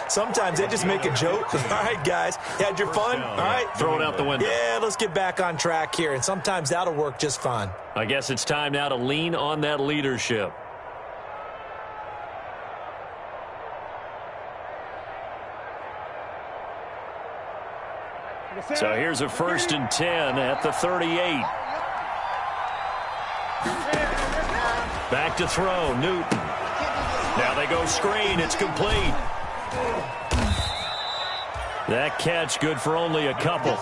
Sometimes they just make a joke. All right, guys, you had your fun? All right. Throw it out the window. Yeah, let's get back on track here, and sometimes that'll work just fine. I guess it's time now to lean on that leadership. So here's a 1st and 10 at the 38. Back to throw, Newton. Now they go screen. It's complete. That catch good for only a couple.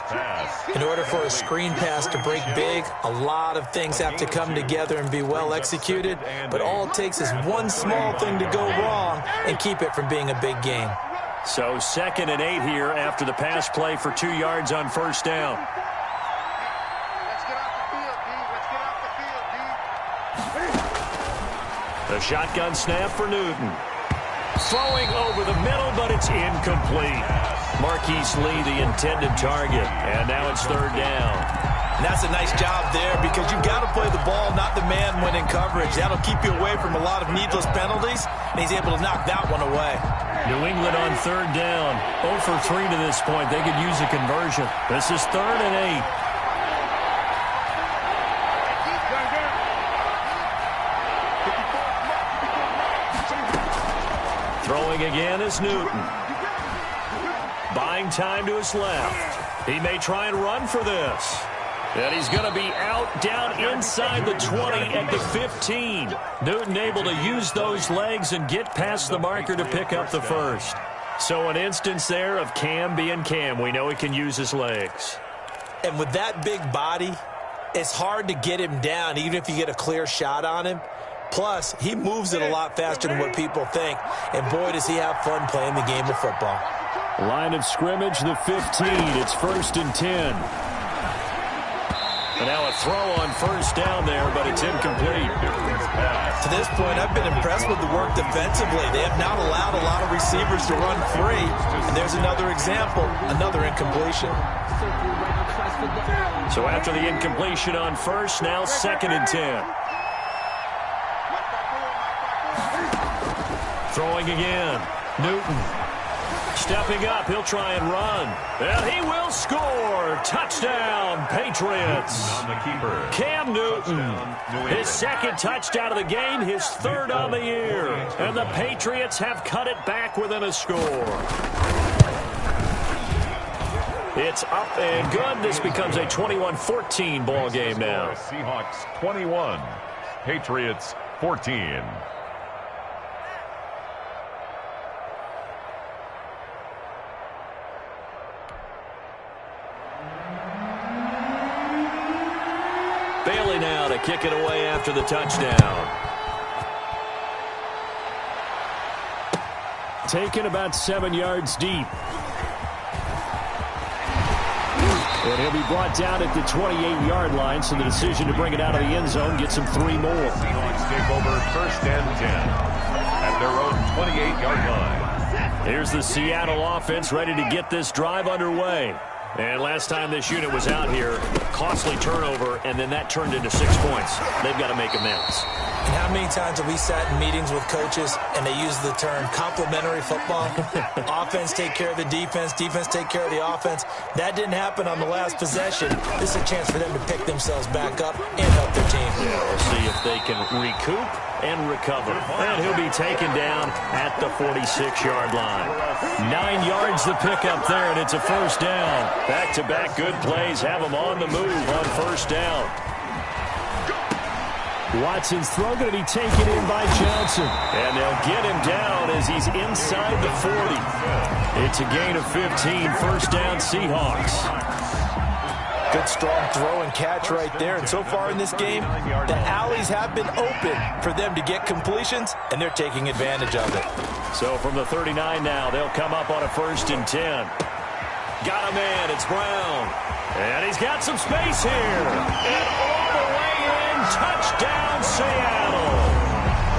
In order for a screen pass to break big, a lot of things have to come together and be well executed. But all it takes is one small thing to go wrong and keep it from being a big game. So 2nd and 8 here after the pass play for 2 yards on 1st down. The shotgun snap for Newton. Throwing over the middle, but it's incomplete. Marquise Lee, the intended target. And now it's 3rd down. And that's a nice job there because you've got to play the ball, not the man when in coverage. That'll keep you away from a lot of needless penalties, and he's able to knock that one away. New England on 3rd down. 0 for 3 to this point. They could use a conversion. This is 3rd and 8. Throwing again is Newton. Buying time to his left. He may try and run for this. And he's going to be out down inside the 20 at the 15. Newton able to use those legs and get past the marker to pick up the 1st. So an instance there of Cam being Cam. We know he can use his legs. And with that big body, it's hard to get him down even if you get a clear shot on him. Plus, he moves it a lot faster than what people think. And boy, does he have fun playing the game of football. Line of scrimmage, the 15. It's 1st and 10. And now a throw on 1st down there, but it's incomplete. To this point, I've been impressed with the work defensively. They have not allowed a lot of receivers to run free. And there's another example, another incompletion. So after the incompletion on 1st, now 2nd and 10. Throwing again. Newton. Stepping up, he'll try and run. And he will score. Touchdown, Patriots. Cam Newton. His 2nd touchdown of the game, his 3rd on the year. And the Patriots have cut it back within a score. It's up and good. This becomes a 21-14 ball game now. Seahawks 21, Patriots 14. Bailey now to kick it away after the touchdown. Taken about 7 yards deep. And he'll be brought down at the 28-yard line, so the decision to bring it out of the end zone gets him 3 more. Seahawks take over 1st and 10 at their own 28-yard line. Here's the Seattle offense ready to get this drive underway. And last time this unit was out here, costly turnover, and then that turned into 6 points. They've got to make amends. And how many times have we sat in meetings with coaches and they use the term complementary football? Offense take care of the defense, defense take care of the offense. That didn't happen on the last possession. This is a chance for them to pick themselves back up and help their team. Yeah, we'll see if they can recoup and recover. And he'll be taken down at the 46-yard line. 9 yards the pickup there, and it's a 1st down. Back-to-back good plays have them on the move on 1st down. Watson's throw going to be taken in by Johnson. And they'll get him down as he's inside the 40. It's a gain of 15, 1st down Seahawks. Good strong throw and catch right there. And so far in this game, the alleys have been open for them to get completions, and they're taking advantage of it. So from the 39 now, they'll come up on a 1st and 10. Got a man, it's Brown. And he's got some space here. And all the way in, touchdown Seattle.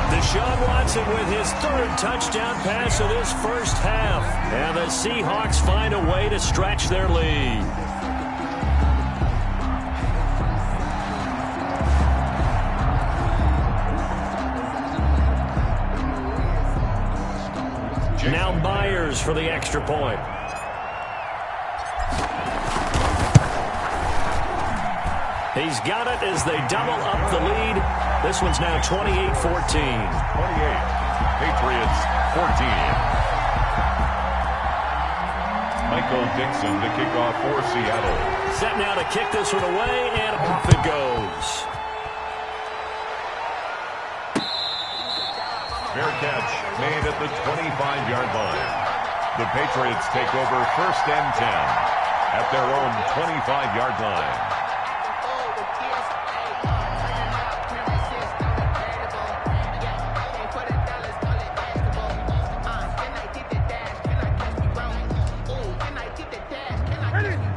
Deshaun Watson with his 3rd touchdown pass of this 1st half. And the Seahawks find a way to stretch their lead. Now Myers for the extra point. He's got it as they double up the lead. This one's now 28-14. 28. Patriots 14. Michael Dixon to kick off for Seattle. Set now to kick this one away, and off it goes. Fair catch made at the 25-yard line. The Patriots take over 1st and 10 at their own 25-yard line.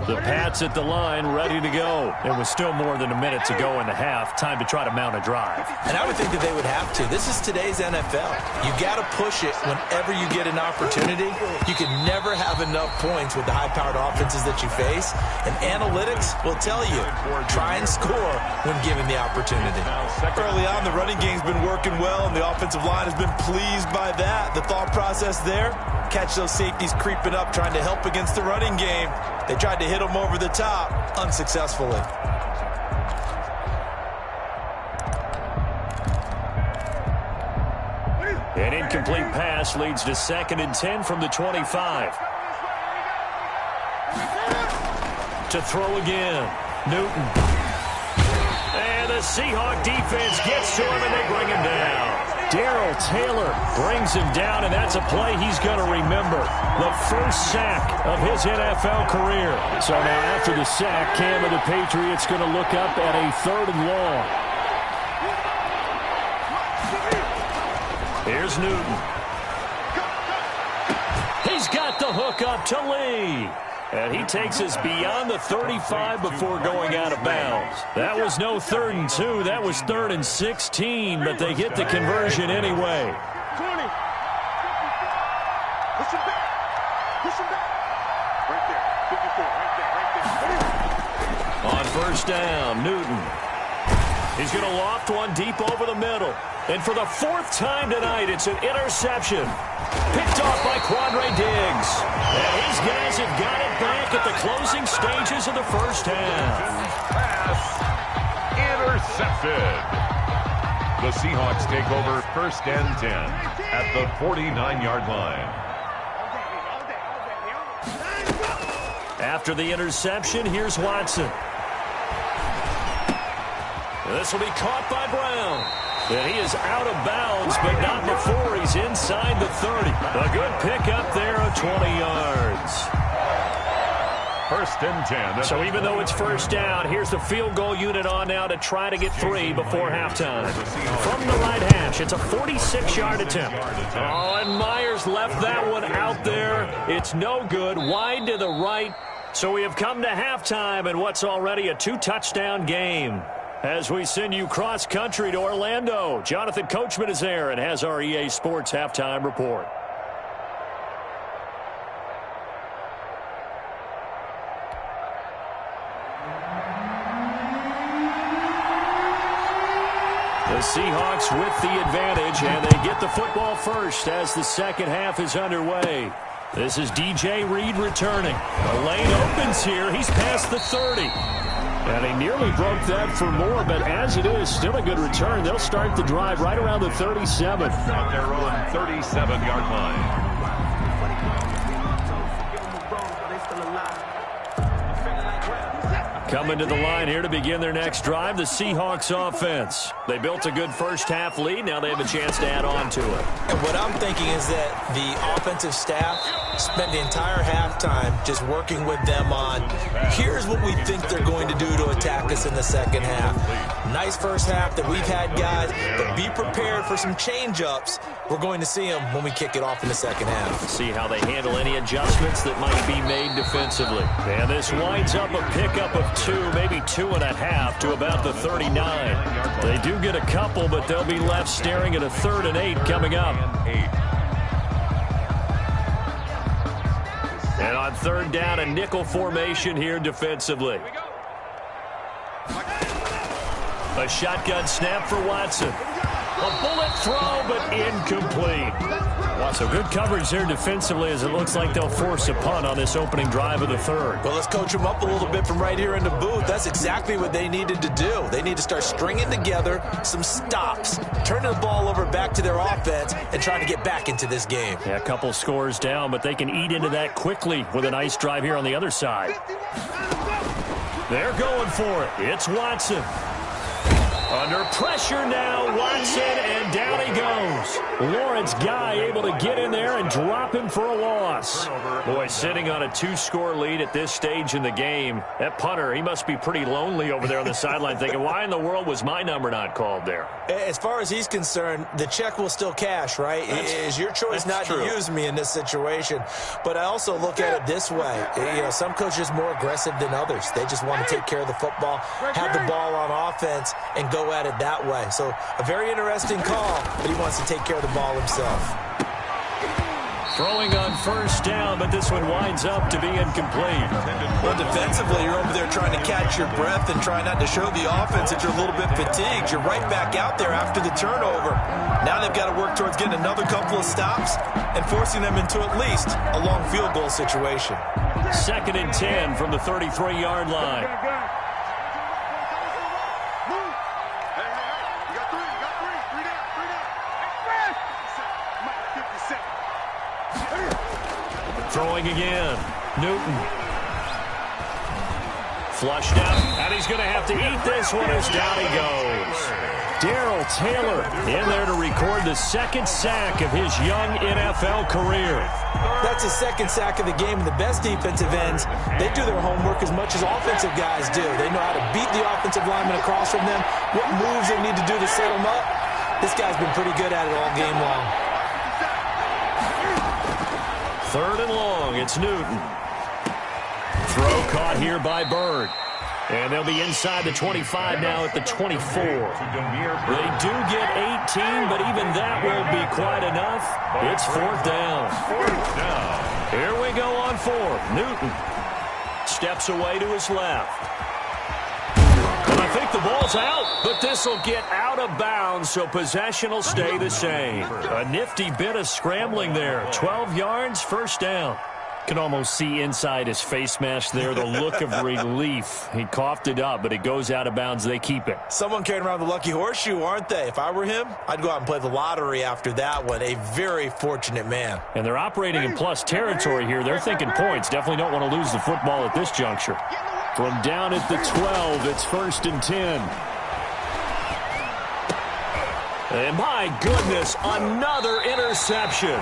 The Pats at the line, ready to go. It was still more than a minute to go in the half. Time to try to mount a drive. And I would think that they would have to. This is today's NFL. You got to push it whenever you get an opportunity. You can never have enough points with the high-powered offenses that you face. And analytics will tell you, try and score when given the opportunity. Early on, the running game's been working well, and the offensive line has been pleased by that. The thought process there, catch those safeties creeping up, trying to help against the running game. They tried to hit them over the top, unsuccessfully. An incomplete pass leads to 2nd and 10 from the 25. To throw again, Newton. And the Seahawk defense gets to him, and they bring him down. Darrell Taylor brings him down, and that's a play he's going to remember. The first sack of his NFL career. So now after the sack, Cam of the Patriots going to look up at a 3rd and long. Here's Newton. He's got the hook up to Lee. And he takes us beyond the 35 before going out of bounds. That was no 3rd and 2. That was 3rd and 16, but they get the conversion anyway. 20. Push him back. Push him back. Right there. 54. Right there. On 1st down, Newton. He's going to loft one deep over the middle. And for the 4th time tonight, it's an interception. Picked off by Quandre Diggs. And his guys have got it back at the closing stages of the first half. Pass intercepted. The Seahawks take over 1st and 10 at the 49-yard line. After the interception, here's Watson. This will be caught by Brown. And he is out of bounds, but not before he's inside the 30. A good pickup there of 20 yards. 1st and 10. So even though it's 1st down, here's the field goal unit on now to try to get 3 before halftime. From the right hash, it's a 46-yard attempt. Oh, and Myers left that one out there. It's no good. Wide to the right. So we have come to halftime in what's already a 2-touchdown game. As we send you cross-country to Orlando, Jonathan Coachman is there and has our EA Sports Halftime Report. The Seahawks with the advantage, and they get the football first as the second half is underway. This is DJ Reed returning. The lane opens here. He's past the 30. And he nearly broke that for more, but as it is, still a good return. They'll start the drive right around the 37. At their own 37-yard line. Coming to the line here to begin their next drive, the Seahawks offense. They built a good first-half lead. Now they have a chance to add on to it. And what I'm thinking is that the offensive staff spent the entire halftime just working with them on, here's what we think they're going to do to attack us in the second half. Nice first half that we've had, guys, but be prepared for some change-ups. We're going to see them when we kick it off in the second half. See how they handle any adjustments that might be made defensively. And this winds up a pickup of 2, maybe 2.5 to about the 39. They do get a couple, but they'll be left staring at a 3rd and 8 coming up. And on 3rd down, a nickel formation here defensively. A shotgun snap for Watson. A bullet throw, but incomplete. So good coverage there defensively as it looks like they'll force a punt on this opening drive of the third. Well, let's coach them up a little bit from right here in the booth. That's exactly what they needed to do. They need to start stringing together some stops, turning the ball over back to their offense, and trying to get back into this game. Yeah, a couple scores down, but they can eat into that quickly with a nice drive here on the other side. They're going for it. It's Watson. Under pressure now, Watson, and down he goes. Lawrence Guy able to get in there and drop him for a loss. Boy, sitting on a 2-score lead at this stage in the game. That punter, he must be pretty lonely over there on the sideline thinking, why in the world was my number not called there? As far as he's concerned, the check will still cash, right? It's your choice not to use me in this situation. But I also look at it this way. You know, some coaches are more aggressive than others. They just want to take care of the football, have the ball on offense, and go at it that way. So a very interesting call, but he wants to take care of the ball himself. Throwing on first down, but this one winds up to be incomplete. Well, defensively, you're over there trying to catch your breath and try not to show the offense that you're a little bit fatigued. You're right back out there after the turnover. Now they've got to work towards getting another couple of stops and forcing them into at least a long field goal situation. 2nd and 10 from the 33-yard line. Throwing again. Newton. Flushed out, and he's going to have to eat this one as down he goes. Darrell Taylor in there to record the 2nd sack of his young NFL career. That's the 2nd sack of the game, and the best defensive ends, they do their homework as much as offensive guys do. They know how to beat the offensive lineman across from them, what moves they need to do to set them up. This guy's been pretty good at it all game long. 3rd and long, it's Newton. Throw caught here by Bird. And they'll be inside the 25 now at the 24. They do get 18, but even that won't be quite enough. It's 4th down. Here we go on 4th. Newton steps away to his left. And I think the ball's out, but this will get out of bounds, so possession will stay the same. A nifty bit of scrambling there. 12 yards, 1st down. Can almost see inside his face mask there, the look of relief. He coughed it up, but it goes out of bounds. They keep it. Someone carrying around the lucky horseshoe, aren't they? If I were him, I'd go out and play the lottery after that one. A very fortunate man. And they're operating in plus territory here. They're thinking points. Definitely don't want to lose the football at this juncture. From down at the 12, it's 1st and 10. And my goodness, another interception.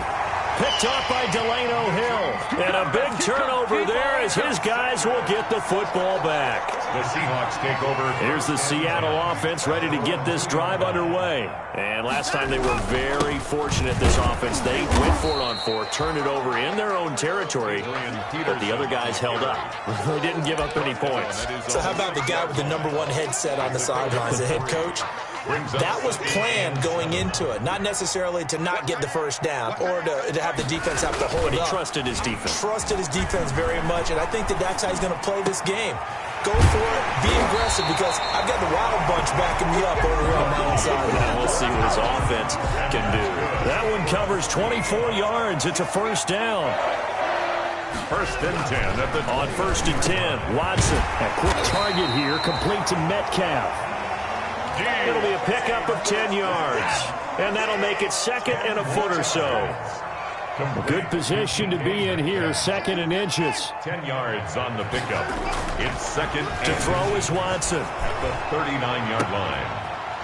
Picked up by Delano Hill. And a big turnover there as his guys will get the football back. The Seahawks take over. Here's the Seattle offense ready to get this drive underway. And last time they were very fortunate, this offense. They went for it on 4, turned it over in their own territory, but the other guys held up. They didn't give up any points. So how about the guy with the #1 headset on the sidelines, the head coach? That was planned going into it, not necessarily to not get the first down or to have the defense have to hold But he up. trusted his defense. Trusted his defense very much, and I think that's how he's going to play this game. Go for it, be aggressive, because I've got the Wild Bunch backing me up over here on my own side. And we'll see what his offense can do. That one covers 24 yards. It's a 1st down. 1st and 10 at the... On 1st and 10, Watson, a quick target here, complete to Metcalf. It'll be a pickup of 10 yards, and that'll make it 2nd and a foot or so. A good position to be in here, 2nd and inches. 10 yards on the pickup. It's 2nd To and throw is Watson. at the 39-yard line.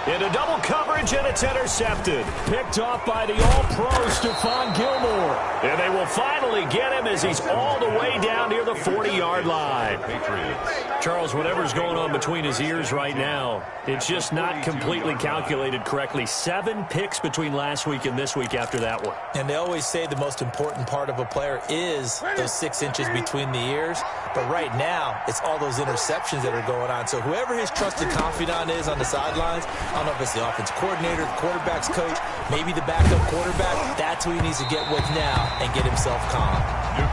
Into double coverage, and it's intercepted. Picked off by the all-pro Stephon Gilmore. And they will finally get him as he's all the way down near the 40-yard line. Patriots. Charles, whatever's going on between his ears right now, it's just not completely calculated correctly. 7 picks between last week and this week after that one. And they always say the most important part of a player is those 6 inches between the ears. But right now, it's all those interceptions that are going on. So whoever his trusted confidant is on the sidelines, I don't know if it's the offensive coordinator, the quarterback's coach, maybe the backup quarterback, that's who he needs to get with now and get himself calm.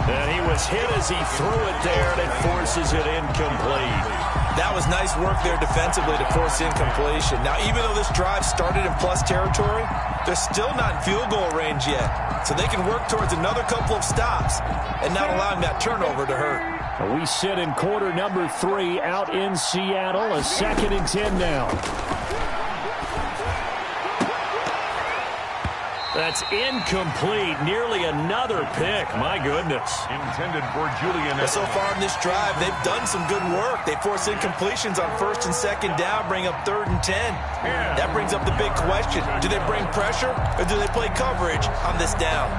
And he was hit as he threw it there, and it forces it incomplete. That was nice work there defensively to force incompletion. Now, even though this drive started in plus territory, they're still not in field goal range yet. So they can work towards another couple of stops and not allowing that turnover to hurt. We sit in quarter number 3 out in Seattle. A 2nd and 10 now. That's incomplete. Nearly another pick. My goodness. Intended for Julian. But so far in this drive, they've done some good work. They force incompletions on 1st and 2nd down, bring up 3rd and 10. That brings up the big question. Do they bring pressure or do they play coverage on this down?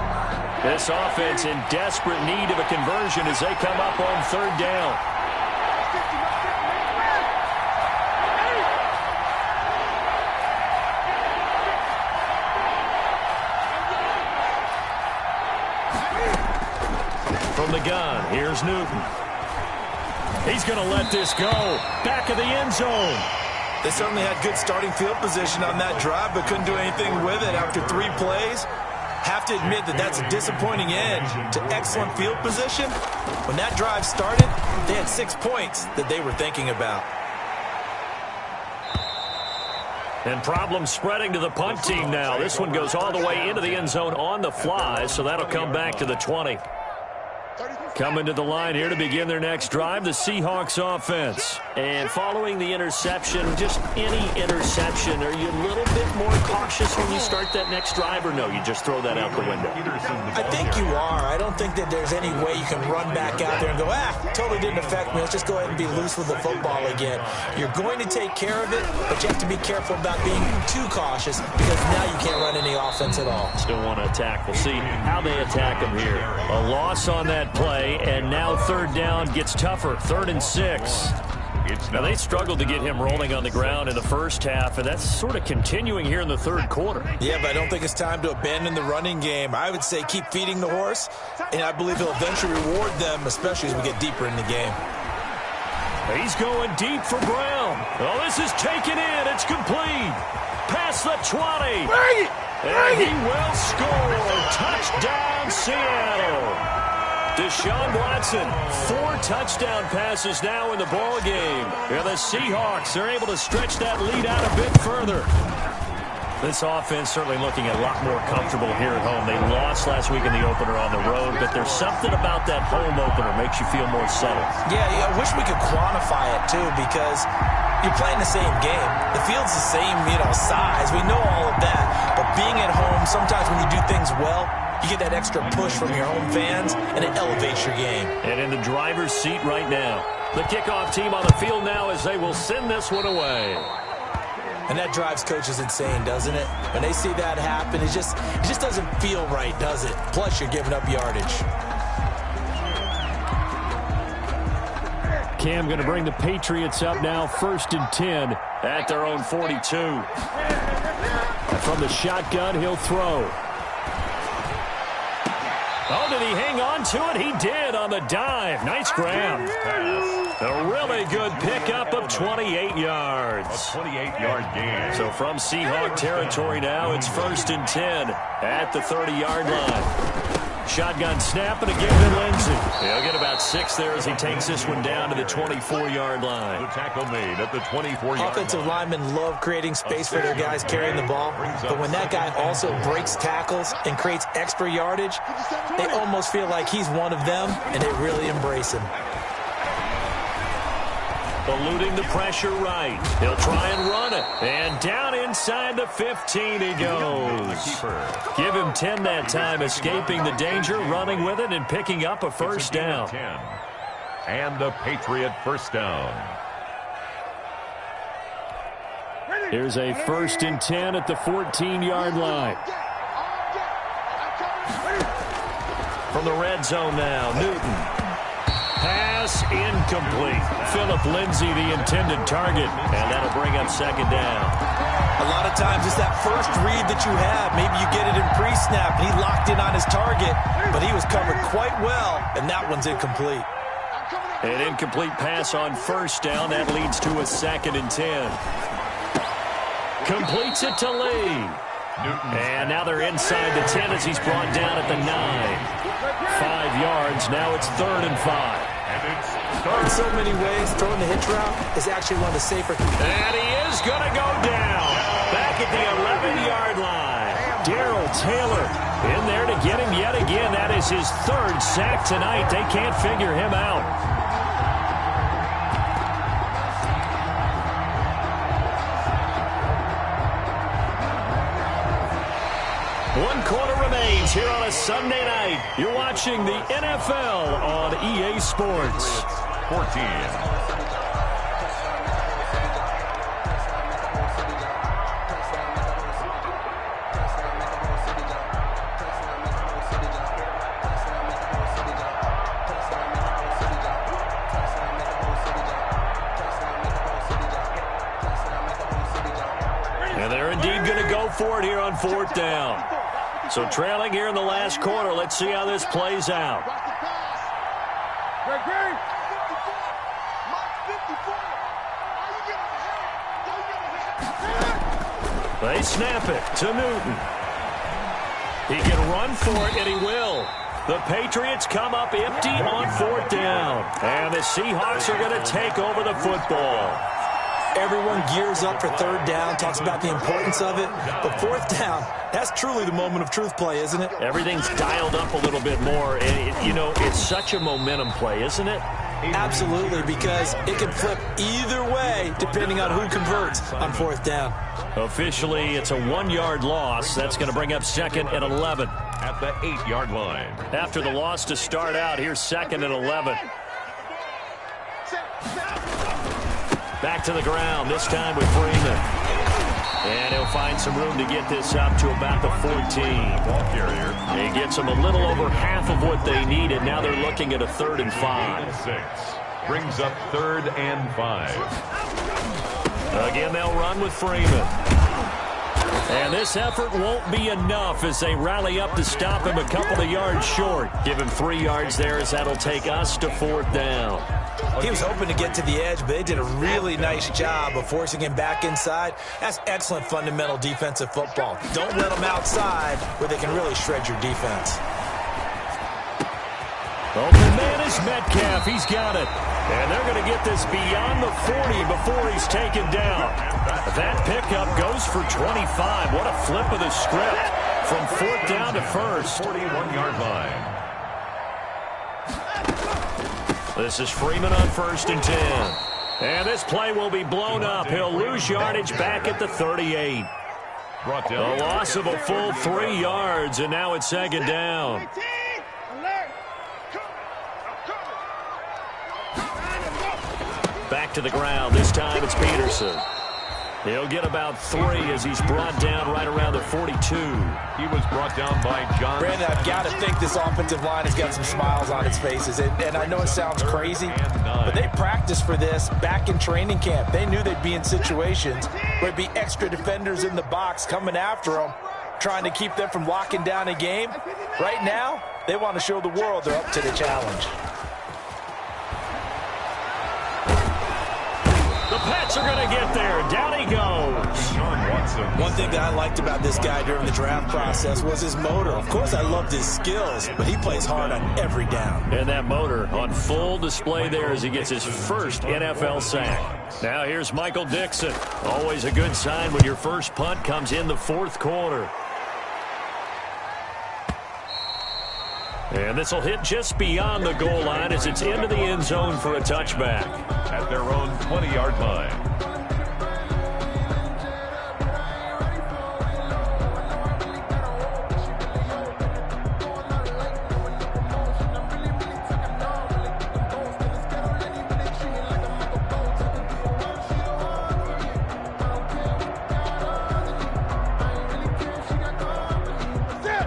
This offense in desperate need of a conversion as they come up on 3rd down. From the gun, here's Newton. He's going to let this go. Back of the end zone. They certainly had good starting field position on that drive, but couldn't do anything with it after 3 plays. Have to admit that that's a disappointing end to excellent field position. When that drive started, they had 6 points that they were thinking about. And problems spreading to the punt team now. This one goes all the way into the end zone on the fly, so that'll come back to the 20. Coming to the line here to begin their next drive, the Seahawks offense. And following the interception, just any interception, are you a little bit more cautious when you start that next drive, or no, you just throw that out the window? I think you are. I don't think that there's any way you can run back out there and go, totally didn't affect me. Let's just go ahead and be loose with the football again. You're going to take care of it, but you have to be careful about being too cautious because now you can't run any offense at all. Still want to attack. We'll see how they attack them here. A loss on that play, and now 3rd down gets tougher. 3rd and 6. Now, they struggled to get him rolling on the ground in the first half, and that's sort of continuing here in the 3rd quarter. Yeah, but I don't think it's time to abandon the running game. I would say keep feeding the horse, and I believe he'll eventually reward them, especially as we get deeper in the game. He's going deep for Brown. Oh, this is taken in. It's complete. Past the 20. And he will score. Touchdown, Seattle. Deshaun Watson, 4 touchdown passes now in the ball game. And the Seahawks are able to stretch that lead out a bit further. This offense certainly looking a lot more comfortable here at home. They lost last week in the opener on the road, but there's something about that home opener makes you feel more settled. Yeah, I wish we could quantify it, too, because you're playing the same game. The field's the same, size. We know all of that. But being at home, sometimes when you do things well, you get that extra push from your home fans, and it elevates your game. And in the driver's seat right now, the kickoff team on the field now as they will send this one away. And that drives coaches insane, doesn't it? When they see that happen, it just doesn't feel right, does it? Plus, you're giving up yardage. Cam going to bring the Patriots up now, 1st and 10 at their own 42. And from the shotgun, he'll throw. Oh, did he hang on to it? He did on the dive. Nice grab. A really good pickup of 28 yards. A 28-yard gain. So from Seahawk territory now, it's 1st and 10 at the 30-yard line. Shotgun snap and a give to Lindsey. He'll get about 6 there as he takes this one down to the 24-yard line. The tackle made at the 24-yard line. Offensive linemen love creating space for their guys carrying the ball, but when that guy also breaks tackles and creates extra yardage, they almost feel like he's one of them, and they really embrace him. Eluding the pressure right. He'll try and run it. And down inside the 15 he goes. Give him 10 that time, escaping the danger, running with it, and picking up a 1st down. And a Patriot 1st down. Here's a 1st and 10 at the 14-yard line. From the red zone now, Newton. Pass incomplete. Philip Lindsay, the intended target, and that'll bring up 2nd down. A lot of times it's that first read that you have. Maybe you get it in pre-snap, and he locked in on his target, but he was covered quite well, and that one's incomplete. An incomplete pass on 1st down. That leads to a 2nd and 10. Completes it to Lee. And now they're inside the 10 as he's brought down at the 9. 5 yards. Now it's 3rd and 5. In so many ways, throwing the hitch route is actually one of the safer. And he is going to go down. Back at the 11-yard line. Darrell Taylor in there to get him yet again. That is his 3rd sack tonight. They can't figure him out. One quarter remains here on a Sunday night. You're watching the NFL on EA Sports. 14. And they're indeed going to go for it here on 4th down. So trailing here in the last quarter. Let's see how this plays out. They snap it to Newton. He can run for it, and he will. The Patriots come up empty on 4th down. And the Seahawks are going to take over the football. Everyone gears up for 3rd down, talks about the importance of it. But 4th down, that's truly the moment of truth play, isn't it? Everything's dialed up a little bit more. And, you know, it's such a momentum play, isn't it? Absolutely, because it can flip either way depending on who converts on 4th down. Officially, it's a 1-yard loss. That's going to bring up 2nd and 11. At the 8-yard line. After the loss to start out, here's 2nd and 11. Back to the ground, this time with Freeman. And he'll find some room to get this up to about the 14. Ball carrier. He gets them a little over half of what they needed. Now they're looking at a 3rd and 5. 6. Brings up 3rd and 5. Again, they'll run with Freeman. And this effort won't be enough as they rally up to stop him a couple of yards short. Give him 3 yards there as that'll take us to 4th down. He was hoping to get to the edge, but they did a really nice job of forcing him back inside. That's excellent fundamental defensive football. Don't let them outside where they can really shred your defense. Open man is Metcalf. He's got it. And they're going to get this beyond the 40 before he's taken down. That pickup goes for 25. What a flip of the script from 4th down to 1st. 41-yard line. This is Freeman on 1st and 10. And this play will be blown up. He'll lose yardage back at the 38. Brought down. A loss of a full 3 yards, and now it's 2nd down. Back to the ground. This time it's Peterson. He'll get about 3 as he's brought down right around the 42. He was brought down by John. Brandon, I've got to think this offensive line has got some smiles on its faces. And I know it sounds crazy, but they practiced for this back in training camp. They knew they'd be in situations where there'd be extra defenders in the box coming after them, trying to keep them from locking down a game. Right now, they want to show the world they're up to the challenge. The Pats are going to get there. Down he goes. Sean Watson. One thing that I liked about this guy during the draft process was his motor. Of course, I loved his skills, but he plays hard on every down. And that motor on full display there as he gets his first NFL sack. Now here's Michael Dixon. Always a good sign when your first punt comes in the 4th quarter. And this will hit just beyond the goal line as it's into the end zone for a touchback. At their own 20-yard line.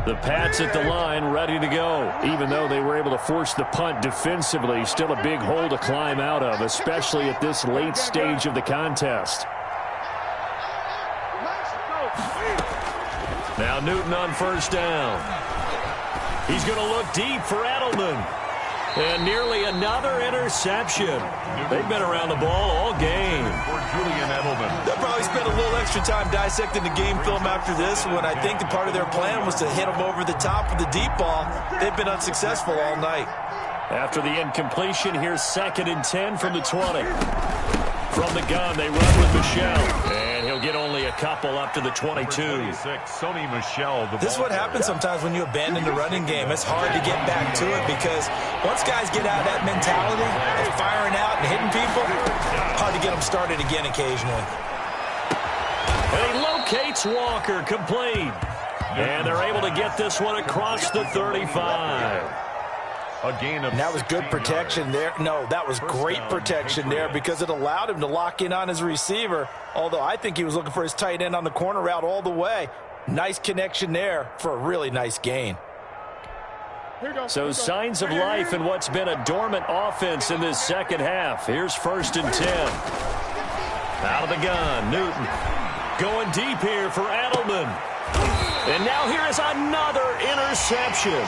The Pats at the line ready to go. Even though they were able to force the punt defensively, still a big hole to climb out of, especially at this late stage of the contest. Now Newton on 1st down. He's going to look deep for Edelman. And nearly another interception. They've been around the ball all game. For Julian Edelman. They'll probably spend a little extra time dissecting the game film after this one. I think the part of their plan was to hit them over the top with the deep ball. They've been unsuccessful all night. After the incompletion, here's 2nd and 10 from the 20. From the gun, they run with Michel. And he'll get only a couple up to the 22. 26, Sony Michel. This is what happens sometimes when you abandon the running game. It's hard to get back to it because once guys get out of that mentality of firing out and hitting people, hard to get them started again occasionally. And he locates Walker, complete. And they're able to get this one across the 35. A gain of And that was good protection there. No, that was great protection there because it allowed him to lock in on his receiver, although I think he was looking for his tight end on the corner route all the way. Nice connection there for a really nice gain. So signs of life in what's been a dormant offense in this second half. Here's 1st and 10. Out of the gun, Newton. Going deep here for Edelman. And now here is another interception.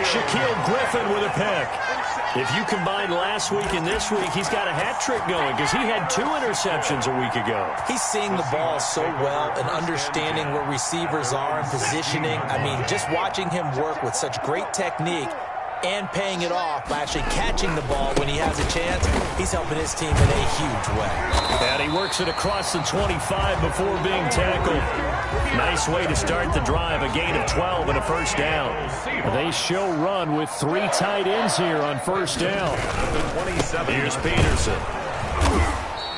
Shaquille Griffin with a pick. If you combine last week and this week, he's got a hat trick going because he had 2 interceptions a week ago. He's seeing the ball so well and understanding where receivers are and positioning. I mean, just watching him work with such great technique and paying it off by actually catching the ball when he has a chance, he's helping his team in a huge way. And he works it across the 25 before being tackled. Nice way to start the drive, a gain of 12 and a first down. They show run with 3 tight ends here on first down. Here's Peterson.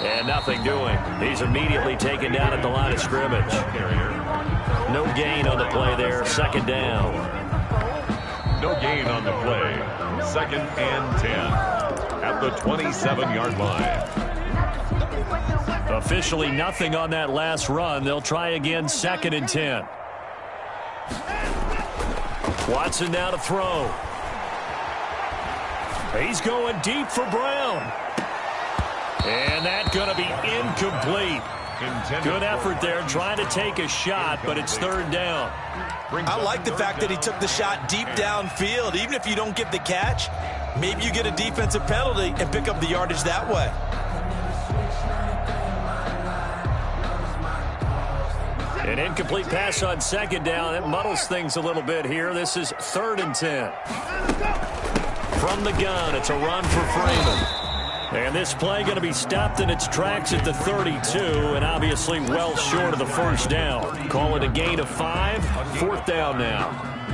And nothing doing. He's immediately taken down at the line of scrimmage. No gain on the play there, 2nd down. no gain on the play. 2nd and 10 at the 27-yard line. Officially nothing on that last run. They'll try again 2nd and 10. Watson now to throw. He's going deep for Brown. And that's going to be incomplete. Good effort there trying to take a shot, but it's 3rd down. I like the fact that he took the shot deep downfield. Even if you don't get the catch, maybe you get a defensive penalty and pick up the yardage that way. An incomplete pass on 2nd down. It muddles things a little bit here. This is 3rd and 10. From the gun, it's a run for Freeman. And this play going to be stopped in its tracks at the 32, and obviously well short of the first down. Call it a gain of 5. 4th down now.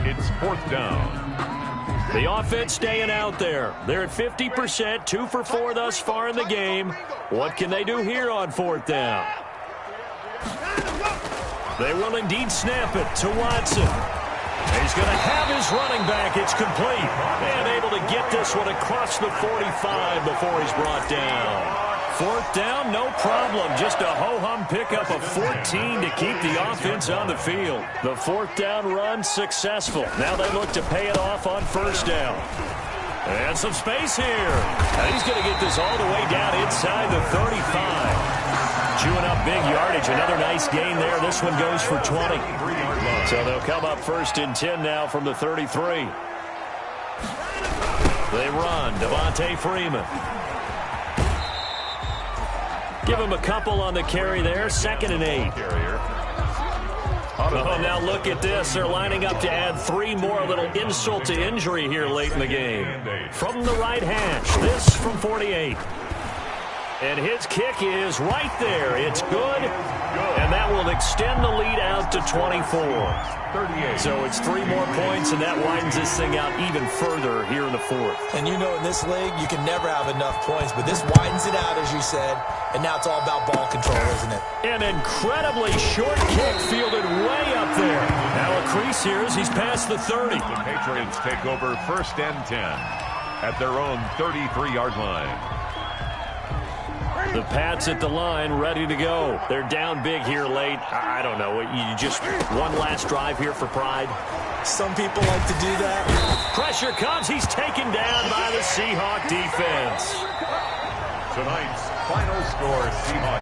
It's 4th down. The offense staying out there. They're at 50%, 2 for 4 thus far in the game. What can they do here on 4th down? They will indeed snap it to Watson. He's going to have his running back. It's complete. And able to get this one across the 45 before he's brought down. 4th down, no problem. Just a ho-hum pickup of 14 to keep the offense on the field. The 4th down run successful. Now they look to pay it off on 1st down. And some space here. And he's going to get this all the way down inside the 35. Chewing up big yardage. Another nice gain there. This one goes for 20. So they'll come up 1st and 10 now from the 33. They run. Devontae Freeman. Give him a couple on the carry there. 2nd and 8. Oh, now look at this. They're lining up to add 3 more. A little insult to injury here late in the game. From the right hash. This from 48. And his kick is right there. It's good. And that will extend the lead out to 24. So it's 3 more points, and that widens this thing out even further here in the 4th. And you know in this league, you can never have enough points, but this widens it out, as you said, and now it's all about ball control, isn't it? An incredibly short kick fielded way up there. Now a crease here as he's past the 30. The Patriots take over 1st and 10 at their own 33-yard line. The Pats at the line, ready to go. They're down big here late. I don't know. You just one last drive here for pride. Some people like to do that. Pressure comes. He's taken down by the Seahawk defense. Tonight's final score, Seahawks